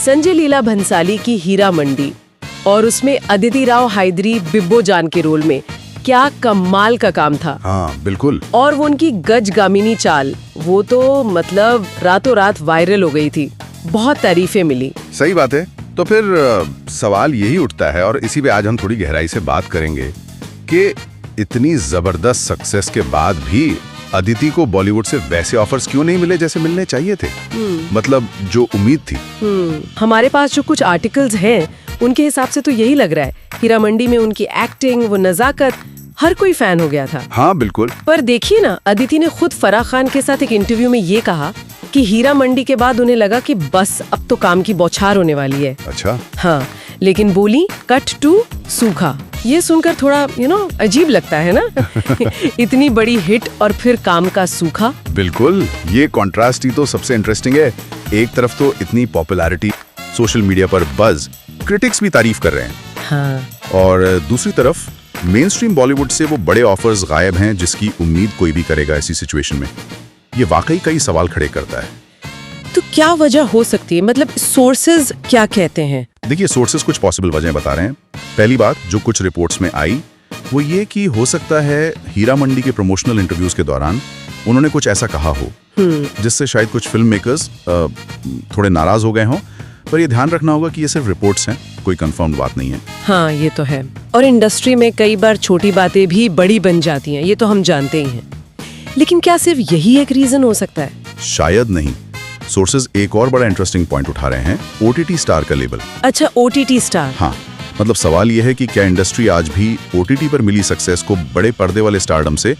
संजय लीला भंसाली की हीरा मंडी और उसमें अदिति राव हायदरी बिब्बो जान के रोल में क्या कमाल का काम था। हाँ बिल्कुल। और वो उनकी गजगामिनी चाल, वो तो मतलब रातों रात वायरल हो गई थी, बहुत तारीफें मिली। सही बात है। तो फिर सवाल यही उठता है और इसी पे आज हम थोड़ी गहराई से बात करेंगे कि इतनी जबरदस्त सक्सेस के बाद भी अदिति को बॉलीवुड से वैसे ऑफर्स क्यों नहीं मिले जैसे मिलने चाहिए थे। मतलब जो उम्मीद थी। हमारे पास जो कुछ आर्टिकल्स हैं उनके हिसाब से तो यही लग रहा है, हीरा मंडी में उनकी एक्टिंग, वो नजाकत, हर कोई फैन हो गया था। हाँ बिल्कुल। पर देखिए ना, अदिति ने खुद फराह खान के साथ एक इंटरव्यू में ये कहा कि हीरा मंडी के बाद उन्हें लगा कि बस अब तो काम की बौछार होने वाली है। अच्छा। हाँ, लेकिन बोली कट टू सूखा। ये सुनकर थोड़ा अजीब लगता है ना। इतनी बड़ी हिट और फिर काम का सूखा। बिल्कुल, ये कॉन्ट्रास्ट ही तो सबसे इंटरेस्टिंग है। एक तरफ तो इतनी पॉपुलैरिटी, सोशल मीडिया पर बज, क्रिटिक्स भी तारीफ कर रहे हैं। हाँ। और दूसरी तरफ मेन स्ट्रीम बॉलीवुड से वो बड़े ऑफर्स गायब हैं जिसकी उम्मीद कोई भी करेगा ऐसी सिचुएशन में। ये वाकई कई सवाल खड़े करता है। तो क्या वजह हो सकती है, मतलब सोर्सेज क्या कहते हैं? देखिए, सोर्सेज कुछ पॉसिबल वजह बता रहे हैं। पहली बात जो कुछ रिपोर्ट्स में आई वो ये कि हो सकता है हीरा मंडी के प्रमोशनल इंटरव्यूज के दौरान उन्होंने कुछ ऐसा कहा हो जिससे शायद कुछ फिल्म मेकर्स थोड़े नाराज हो गए हों। पर ये ध्यान रखना होगा कि ये सिर्फ रिपोर्ट्स हैं, कोई कंफर्म बात नहीं है। हाँ, ये तो है। और इंडस्ट्री में कई बार छोटी बातें भी बड़ी बन जाती हैं, ये तो हम जानते ही हैं। लेकिन क्या सिर्फ यही एक रीजन हो सकता है? शायद नहीं। सोर्सेज एक और बड़ा इंटरेस्टिंग पॉइंट उठा रहे हैं, OTT स्टार का लेबल। अच्छा, OTT स्टार। हाँ, मतलब सवाल यह है कि क्या इंडस्ट्री आज भी OTT पर मिली सक्सेस को बड़े पर्दे वाले स्टारडम से,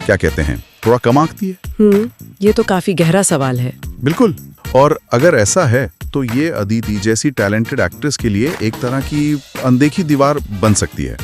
क्या कहते हैं, थोड़ा कम आंकती है? ये तो काफी गहरा सवाल है। बिल्कुल। और अगर ऐसा है तो ये अदिति जैसी टैलेंटेड एक्ट्रेस के लिए एक तरह की अनदेखी दीवार बन सकती है,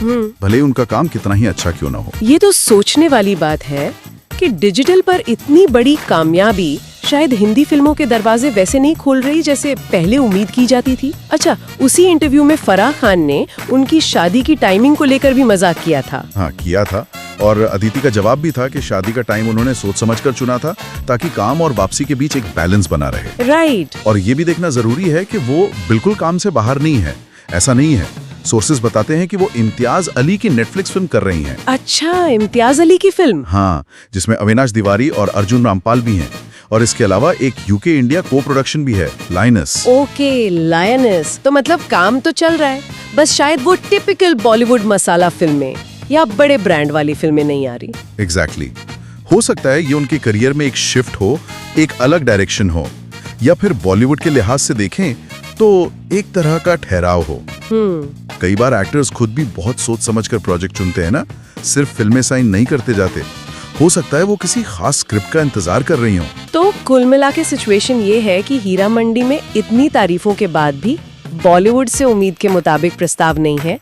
भले ही उनका काम कितना ही अच्छा क्यों ना हो। ये तो सोचने वाली बात है कि डिजिटल पर इतनी बड़ी कामयाबी शायद हिंदी फिल्मों के दरवाजे वैसे नहीं खोल रही जैसे पहले उम्मीद की जाती थी। अच्छा, उसी इंटरव्यू में फराह खान ने उनकी शादी की टाइमिंग को लेकर भी मजाक किया था। हाँ, किया था। और अदिति का जवाब भी था कि शादी का टाइम उन्होंने सोच समझकर चुना था ताकि काम और वापसी के बीच एक बैलेंस बना रहे। राइट। और ये भी देखना जरूरी है कि वो बिल्कुल काम से बाहर नहीं है, ऐसा नहीं है। सोर्सेज बताते हैं कि वो इम्तियाज अली की नेटफ्लिक्स फिल्म कर रही हैं। अच्छा, इम्तियाज अली की फिल्म? हाँ, जिसमें अविनाश तिवारी और अर्जुन रामपाल भी हैं। और इसके अलावा एक UK इंडिया को प्रोडक्शन भी है, लायनस। Okay, lioness. तो मतलब काम तो चल रहा है, बस शायद वो टिपिकल बॉलीवुड मसाला फिल्में या बड़े ब्रांड वाली फिल्में नहीं आ रही। एग्जैक्टली। हो सकता है ये उनके करियर में एक शिफ्ट हो, एक अलग डायरेक्शन हो, या फिर बॉलीवुड के लिहाज से देखें तो एक तरह का ठहराव हो। कई बार एक्टर्स खुद भी बहुत सोच समझकर प्रोजेक्ट चुनते हैं ना, सिर्फ फिल्में साइन नहीं करते जाते। हो सकता है वो किसी खास स्क्रिप्ट का इंतजार कर रही हो। तो कुल मिला के सिचुएशन ये है कि हीरा मंडी में इतनी तारीफों के बाद भी बॉलीवुड से उम्मीद के मुताबिक प्रस्ताव नहीं है,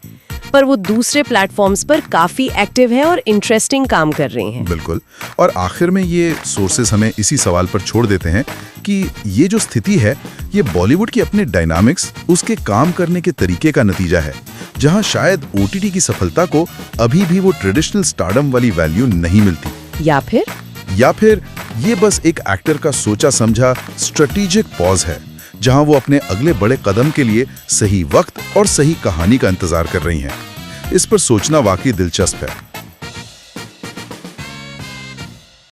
पर वो दूसरे प्लेटफॉर्म्स पर काफी एक्टिव है और इंटरेस्टिंग काम कर रही हैं। बिल्कुल। और आखिर में ये सोर्सेस हमें इसी सवाल पर छोड़ देते हैं कि ये जो स्थिति है ये बॉलीवुड के अपने डायनामिक्स, उसके काम करने के तरीके का नतीजा है, जहां शायद OTT की सफलता को अभी भी वो ट्रेडिशनल स्टारडम वाली वैल्यू नहीं मिलती। या फिर ये बस एक एक्टर का सोचा समझा स्ट्रेटेजिक पॉज है, जहां वो अपने अगले बड़े कदम के लिए सही वक्त और सही कहानी का इंतजार कर रही हैं। इस पर सोचना वाकई दिलचस्प है।